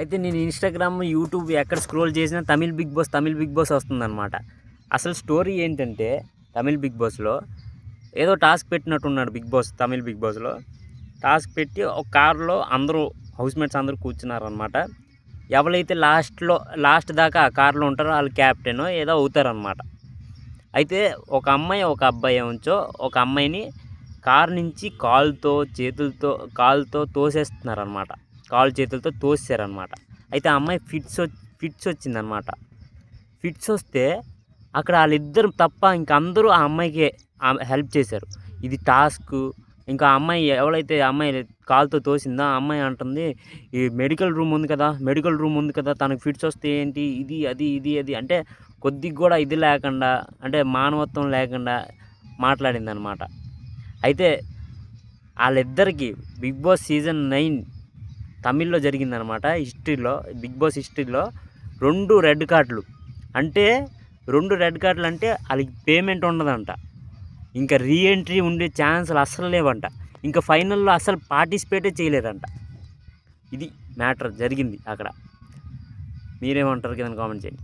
అయితే నేను Instagram, YouTube ఎక్కడ స్క్రోల్ చేసినా తమిళ్ బిగ్ బాస్ వస్తుందన్నమాట. అసలు స్టోరీ ఏంటంటే తమిళ్ బిగ్ బాస్లో ఏదో టాస్క్ పెట్టినట్టున్నాడు తమిళ్ బిగ్ బాస్లో. టాస్క్ పెట్టి ఒక కారులో అందరూ హౌస్మేట్స్ అందరూ కూర్చున్నారనమాట. ఎవరైతే లాస్ట్ దాకా ఆ కారులో ఉంటారో వాళ్ళు క్యాప్టెన్ ఏదో అవుతారనమాట. అయితే ఒక అమ్మాయి ఒక అబ్బాయి ఉంచో ఒక అమ్మాయిని కారు నుంచి కాలుతో తోసేస్తున్నారనమాట. కాలు చేతులతో తోసారనమాట. అయితే ఆ అమ్మాయి ఫిట్స్ వచ్చిందనమాట. ఫిట్స్ వస్తే అక్కడ వాళ్ళిద్దరు తప్ప ఇంక అందరూ ఆ అమ్మాయికి హెల్ప్ చేశారు. ఇది టాస్క్. ఇంకా అమ్మాయి ఎవరైతే అమ్మాయి కాలుతో తోసిందో ఆ అమ్మాయి అంటుంది, ఈ మెడికల్ రూమ్ ఉంది కదా తనకు ఫిట్స్ వస్తే ఏంటి ఇది అంటే కొద్దిగా కూడా ఇది లేకుండా, అంటే మానవత్వం లేకుండా మాట్లాడిందనమాట. అయితే వాళ్ళిద్దరికి బిగ్ బాస్ సీజన్ 9 తమిళ్లో జరిగిందనమాట. బిగ్ బాస్ హిస్టరీలో 2 రెడ్ కార్డులు. అంటే 2 రెడ్ కార్డులు అంటే వాళ్ళకి పేమెంట్ ఉండదంట. ఇంకా రీఎంట్రీ ఉండే ఛాన్సులు అస్సలు లేవంట. ఇంకా ఫైనల్లో అసలు పార్టిసిపేటే చేయలేదంట. ఇది మ్యాటర్ జరిగింది అక్కడ. మీరేమంటారు కింద కామెంట్ చేయండి.